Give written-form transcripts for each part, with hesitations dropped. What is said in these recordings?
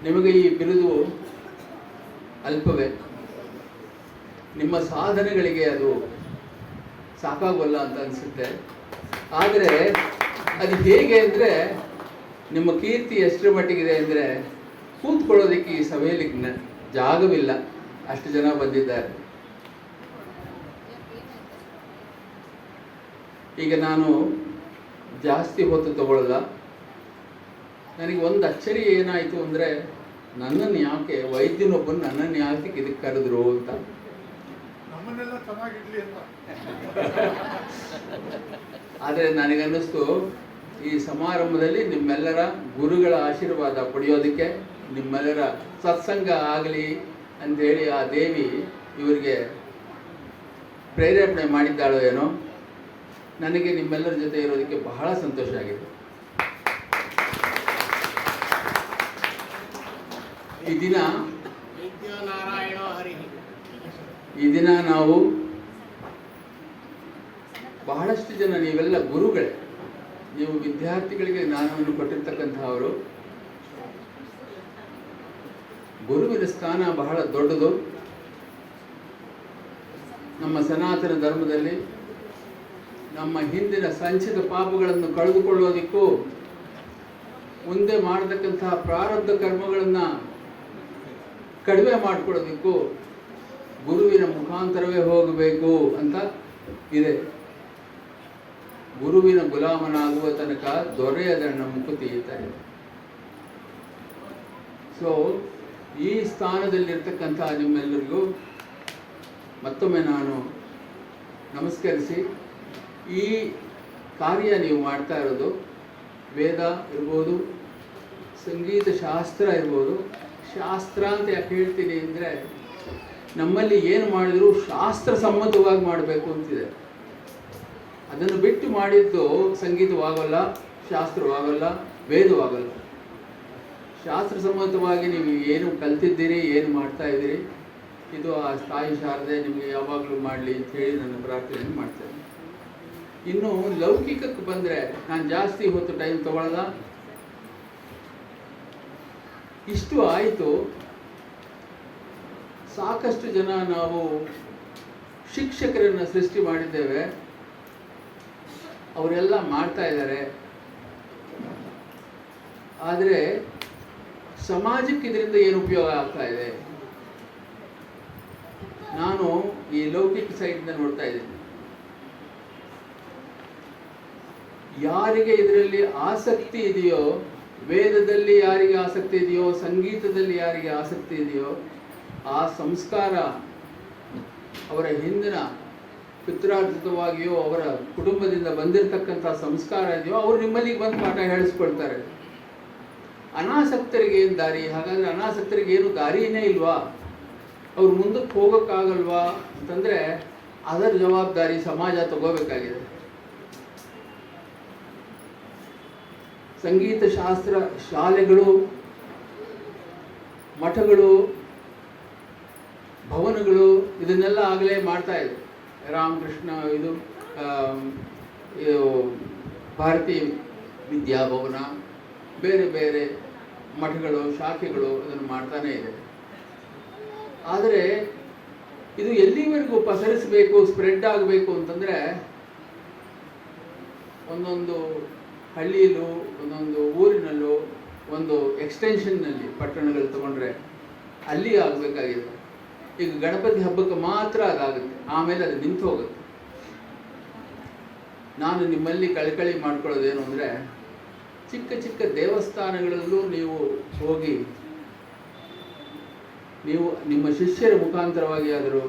ನಿಮಗೆ ಈ ಬಿರುದು ಅಲ್ಪವೇ, ನಿಮ್ಮ ಸಾಧನೆಗಳಿಗೆ ಅದು ಸಾಕಾಗೋಲ್ಲ ಅಂತ ಅನಿಸುತ್ತೆ. ಆದರೆ ಅದು ಹೇಗೆ ಅಂದರೆ, ನಿಮ್ಮ ಕೀರ್ತಿ ಎಷ್ಟರ ಮಟ್ಟಿಗಿದೆ ಅಂದರೆ ಕೂತ್ಕೊಳ್ಳೋದಕ್ಕೆ ಈ ಸಭೆಯಲ್ಲಿ ಜಾಗವಿಲ್ಲ, ಅಷ್ಟು ಜನ ಬಂದಿದ್ದಾರೆ. ಈಗ ನಾನು ಜಾಸ್ತಿ ಹೊತ್ತು ತಗೊಳ್ಳಲ್ಲ. ನನಗೆ ಒಂದು ಅಚ್ಚರಿ ಏನಾಯಿತು ಅಂದರೆ, ನನ್ನನ್ನು ಯಾಕೆ ವೈದ್ಯನೊಬ್ಬನು ನನ್ನನ್ನು ಯಾಕೆ ಇದಕ್ಕೆ ಕರೆದ್ರು ಅಂತ. ಆದರೆ ನನಗನ್ನಿಸ್ತು, ಈ ಸಮಾರಂಭದಲ್ಲಿ ನಿಮ್ಮೆಲ್ಲರ ಗುರುಗಳ ಆಶೀರ್ವಾದ ಪಡೆಯೋದಕ್ಕೆ, ನಿಮ್ಮೆಲ್ಲರ ಸತ್ಸಂಗ ಆಗಲಿ ಅಂಥೇಳಿ ಆ ದೇವಿ ಇವರಿಗೆ ಪ್ರೇರೇಪಣೆ ಮಾಡಿದ್ದಾಳೋ ಏನೋ. ನನಗೆ ನಿಮ್ಮೆಲ್ಲರ ಜೊತೆ ಇರೋದಕ್ಕೆ ಬಹಳ ಸಂತೋಷ ಆಗಿದೆ. ಈ ದಿನ ನಾವು ಬಹಳಷ್ಟು ಜನ, ನೀವೆಲ್ಲ ಗುರುಗಳೇ, ನೀವು ವಿದ್ಯಾರ್ಥಿಗಳಿಗೆ ಜ್ಞಾನವನ್ನು ಕೊಟ್ಟಿರ್ತಕ್ಕಂಥವರು. ಗುರುವಿನ ಸ್ಥಾನ ಬಹಳ ದೊಡ್ಡದು. ನಮ್ಮ ಸನಾತನ ಧರ್ಮದಲ್ಲಿ ನಮ್ಮ ಹಿಂದಿನ ಸಂಚಿತ ಪಾಪಗಳನ್ನು ಕಳೆದುಕೊಳ್ಳೋದಕ್ಕೂ, ಮುಂದೆ ಮಾಡತಕ್ಕಂತಹ ಪ್ರಾರಬ್ಧ ಕರ್ಮಗಳನ್ನು ಕಡಿಮೆ ಮಾಡಿಕೊಳ್ಳೋದಕ್ಕೂ ಗುರುವಿನ ಮುಖಾಂತರವೇ ಹೋಗಬೇಕು ಅಂತ ಇದೆ. ಗುರುವಿನ ಗುಲಾಮನಾಗುವ ತನಕ ದೊರೆಯದಣ್ಣ ಮುಕುತಿ ಇದೆ. ಸೊ ಈ ಸ್ಥಾನದಲ್ಲಿರ್ತಕ್ಕಂಥ ನಿಮ್ಮೆಲ್ಲರಿಗೂ ಮತ್ತೊಮ್ಮೆ ನಾನು ನಮಸ್ಕರಿಸಿ, ಈ ಕಾರ್ಯ ನೀವು ಮಾಡ್ತಾ ಇರೋದು ವೇದ ಇರ್ಬೋದು, ಸಂಗೀತ ಶಾಸ್ತ್ರ ಇರ್ಬೋದು. ಶಾಸ್ತ್ರ ಅಂತ ಯಾಕೆ ಹೇಳ್ತೀನಿ ಅಂದರೆ, ನಮ್ಮಲ್ಲಿ ಏನು ಮಾಡಿದರೂ ಶಾಸ್ತ್ರ ಸಮ್ಮತವಾಗಿ ಮಾಡಬೇಕು ಅಂತಿದೆ. ಅದನ್ನು ಬಿಟ್ಟು ಮಾಡಿದ್ದು ಸಂಗೀತವಾಗಲ್ಲ, ಶಾಸ್ತ್ರವಾಗಲ್ಲ, ವೇದವಾಗಲ್ಲ. ಶಾಸ್ತ್ರ ಸಮ್ಮತವಾಗಿ ನೀವು ಏನು ಕಲ್ತಿದ್ದೀರಿ, ಏನು ಮಾಡ್ತಾ ಇದ್ದೀರಿ, ಇದು ಆ ತಾಯಿ ಶಾರದೆ ನಿಮಗೆ ಯಾವಾಗಲೂ ಮಾಡಲಿ ಅಂಥೇಳಿ ನನ್ನ ಪ್ರಾರ್ಥನೆಯನ್ನು ಮಾಡ್ತೇನೆ. ಇನ್ನು ಲೌಕಿಕಕ್ಕೆ ಬಂದರೆ ನಾನು ಜಾಸ್ತಿ ಹೊತ್ತು ಟೈಮ್ ತಗೊಳ್ಳಲ್ಲ. ಇಷ್ಟು ಆಯಿತು. ಸಾಕಷ್ಟು ಜನ ನಾವು ಶಿಕ್ಷಕರನ್ನು ಸೃಷ್ಟಿ ಮಾಡಿದ್ದೇವೆ, ಅವರೆಲ್ಲ ಮಾಡ್ತಾ ಇದ್ದಾರೆ. ಆದರೆ ಸಮಾಜಕ್ಕೆ ಇದರಿಂದ ಏನು ಉಪಯೋಗ ಆಗ್ತಾ ಇದೆ? ನಾನು ಈ ಲೌಕಿಕ ಸೈಡ್ನ ನೋಡ್ತಾ ಇದ್ದೀನಿ. ಯಾರಿಗೆ ಇದರಲ್ಲಿ ಆಸಕ್ತಿ ಇದೆಯೋ, ವೇದದಲ್ಲಿ ಯಾರಿಗೆ ಆಸಕ್ತಿ ಇದೆಯೋ, ಸಂಗೀತದಲ್ಲಿ ಯಾರಿಗೆ ಆಸಕ್ತಿ ಇದೆಯೋ, ಆ ಸಂಸ್ಕಾರ ಅವರ ಹಿಂದಿನ ಪಿತ್ರಾರ್ಜಿತವಾಗಿಯೋ ಅವರ ಕುಟುಂಬದಿಂದ ಬಂದಿರತಕ್ಕಂಥ ಸಂಸ್ಕಾರ ಇದೆಯೋ, ಅವರು ನಿಮ್ಮಲ್ಲಿ ಬಂದು ಪಾಠ ಹೇಳಿಸ್ಕೊಳ್ತಾರೆ. ಅನಾಸಕ್ತರಿಗೆ ಏನು ದಾರಿ? ಹಾಗಾದರೆ ಅನಾಸಕ್ತರಿಗೆ ಏನು ದಾರಿಯೇ ಇಲ್ವಾ? ಅವ್ರು ಮುಂದಕ್ಕೆ ಹೋಗೋಕ್ಕಾಗಲ್ವಾ ಅಂತಂದರೆ ಅದರ ಜವಾಬ್ದಾರಿ ಸಮಾಜ ತಗೋಬೇಕಾಗಿದೆ. ಸಂಗೀತ ಶಾಸ್ತ್ರ ಶಾಲೆಗಳು, ಮಠಗಳು, ಭವನಗಳು ಇದನ್ನೆಲ್ಲ ಆಗಲೇ ಮಾಡ್ತಾ ಇದೆ. ರಾಮಕೃಷ್ಣ ಇದು ಭಾರತೀಯ ವಿದ್ಯಾಭವನ, ಬೇರೆ ಬೇರೆ ಮಠಗಳು, ಶಾಖೆಗಳು ಅದನ್ನು ಮಾಡ್ತಾನೇ ಇದೆ. ಆದರೆ ಇದು ಎಲ್ಲಿವರೆಗೂ ಪಸರಿಸಬೇಕು, ಸ್ಪ್ರೆಡ್ ಆಗಬೇಕು ಅಂತಂದರೆ, ಒಂದೊಂದು ಹಳ್ಳಿಯಲ್ಲೂ, ಒಂದೊಂದು ಊರಿನಲ್ಲೂ, ಒಂದು ಎಕ್ಸ್ಟೆನ್ಷನ್ನಲ್ಲಿ ಪಟ್ಟಣಗಳು ತಗೊಂಡ್ರೆ ಅಲ್ಲಿ ಆಗಬೇಕಾಗಿದೆ. ಈಗ ಗಣಪತಿ ಹಬ್ಬಕ್ಕೆ ಮಾತ್ರ ಅದಾಗುತ್ತೆ, ಆಮೇಲೆ ಅದು ನಿಂತು ಹೋಗುತ್ತೆ. ನಾನು ನಿಮ್ಮಲ್ಲಿ ಕಳಕಳಿ ಮಾಡ್ಕೊಳ್ಳೋದೇನು ಅಂದರೆ, ಚಿಕ್ಕ ಚಿಕ್ಕ ದೇವಸ್ಥಾನಗಳಲ್ಲೂ ನೀವು ಹೋಗಿ, ನೀವು ನಿಮ್ಮ ಶಿಷ್ಯರ ಮುಖಾಂತರವಾಗಿ ಆದರೂ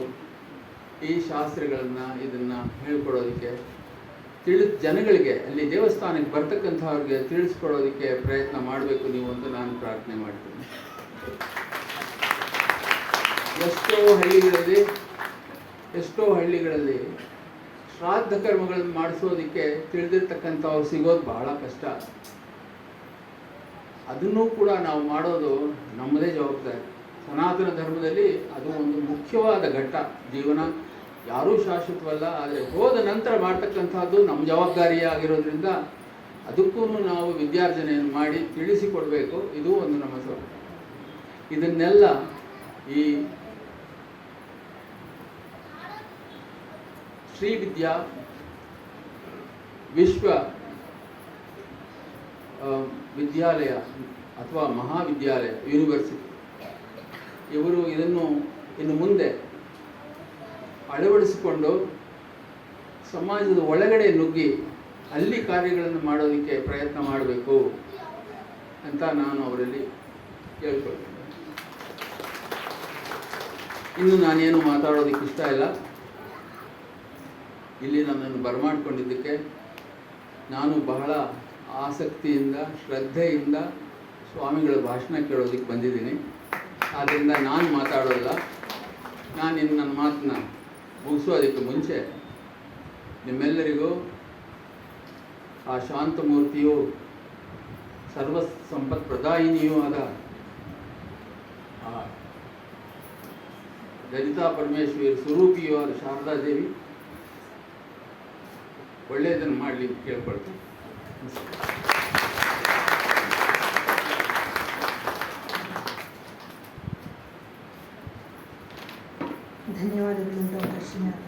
ಈ ಶಾಸ್ತ್ರಗಳನ್ನು ಇದನ್ನು ಹೇಳ್ಕೊಡೋದಕ್ಕೆ, ಜನಗಳಿಗೆ ಅಲ್ಲಿ ದೇವಸ್ಥಾನಕ್ಕೆ ಬರ್ತಕ್ಕಂಥವ್ರಿಗೆ ತಿಳಿಸ್ಕೊಡೋದಕ್ಕೆ ಪ್ರಯತ್ನ ಮಾಡಬೇಕು ನೀವು ಅಂತ ನಾನು ಪ್ರಾರ್ಥನೆ ಮಾಡ್ತೀನಿ. ಎಷ್ಟೋ ಹಳ್ಳಿಗಳಲ್ಲಿ ಶ್ರಾದ್ದ ಕರ್ಮಗಳನ್ನು ಮಾಡಿಸೋದಕ್ಕೆ ತಿಳಿದಿರ್ತಕ್ಕಂಥವ್ರು ಸಿಗೋದು ಬಹಳ ಕಷ್ಟ. ಅದನ್ನೂ ಕೂಡ ನಾವು ಮಾಡೋದು ನಮ್ಮದೇ ಜವಾಬ್ದಾರಿ. ಸನಾತನ ಧರ್ಮದಲ್ಲಿ ಅದು ಒಂದು ಮುಖ್ಯವಾದ ಘಟ್ಟ. ಜೀವನ ಯಾರೂ ಶಾಶ್ವತವಲ್ಲ, ಆದರೆ ಹೋದ ನಂತರ ಮಾಡ್ತಕ್ಕಂಥದ್ದು ನಮ್ಮ ಜವಾಬ್ದಾರಿಯೇ ಆಗಿರೋದ್ರಿಂದ ಅದಕ್ಕೂ ನಾವು ವಿದ್ಯಾರ್ಜನೆಯನ್ನು ಮಾಡಿ ತಿಳಿಸಿಕೊಡಬೇಕು. ಇದು ಒಂದು ನಮ್ಮ ಇದನ್ನೆಲ್ಲ ಈ ಶ್ರೀ ವಿದ್ಯಾ ವಿಶ್ವ ವಿದ್ಯಾಲಯ ಅಥವಾ ಮಹಾವಿದ್ಯಾಲಯ ಯೂನಿವರ್ಸಿಟಿ ಇವರು ಇದನ್ನು ಇನ್ನು ಮುಂದೆ ಅಳವಡಿಸಿಕೊಂಡು ಸಮಾಜದ ಒಳಗಡೆ ನುಗ್ಗಿ ಅಲ್ಲಿ ಕಾರ್ಯಗಳನ್ನು ಮಾಡೋದಕ್ಕೆ ಪ್ರಯತ್ನ ಮಾಡಬೇಕು ಅಂತ ನಾನು ಅವರಲ್ಲಿ ಕೇಳ್ಕೊಳ್ತೇನೆ. ಇನ್ನು ನಾನೇನು ಮಾತಾಡೋದಕ್ಕೆ ಇಷ್ಟ ಇಲ್ಲ. ಇಲ್ಲಿ ನನ್ನನ್ನು ಬರಮಾಡಿಕೊಂಡಿದ್ದಕ್ಕೆ ನಾನು ಬಹಳ ಆಸಕ್ತಿಯಿಂದ ಶ್ರದ್ಧೆಯಿಂದ ಸ್ವಾಮಿಗಳ ಭಾಷಣ ಕೇಳೋದಕ್ಕೆ ಬಂದಿದ್ದೀನಿ. ಆದ್ದರಿಂದ ನಾನು ಮಾತಾಡೋಲ್ಲ. ನಾನಿನ್ನು ನನ್ನ ಮಾತನ್ನ ಮುಗಿಸೋದಕ್ಕೆ ಮುಂಚೆ ನಿಮ್ಮೆಲ್ಲರಿಗೂ ಆ ಶಾಂತಮೂರ್ತಿಯು ಸರ್ವ ಸಂಪತ್ ಪ್ರದಾಯಿನಿಯೂ ಆದ ಆ ಲಲಿತಾ ಪರಮೇಶ್ವರಿ ಸ್ವರೂಪಿಯೂ ಆದ ಶಾರದಾದೇವಿ ಒಳ್ಳೆಯದನ್ನು ಮಾಡಲಿಕ್ಕೆ ಕೇಳ್ಕೊಳ್ತೀನಿ. ಧನ್ಯವಾದಗಳು ಡಾಕ್ಟರ್ ಶ್ರೀನಾಥ್.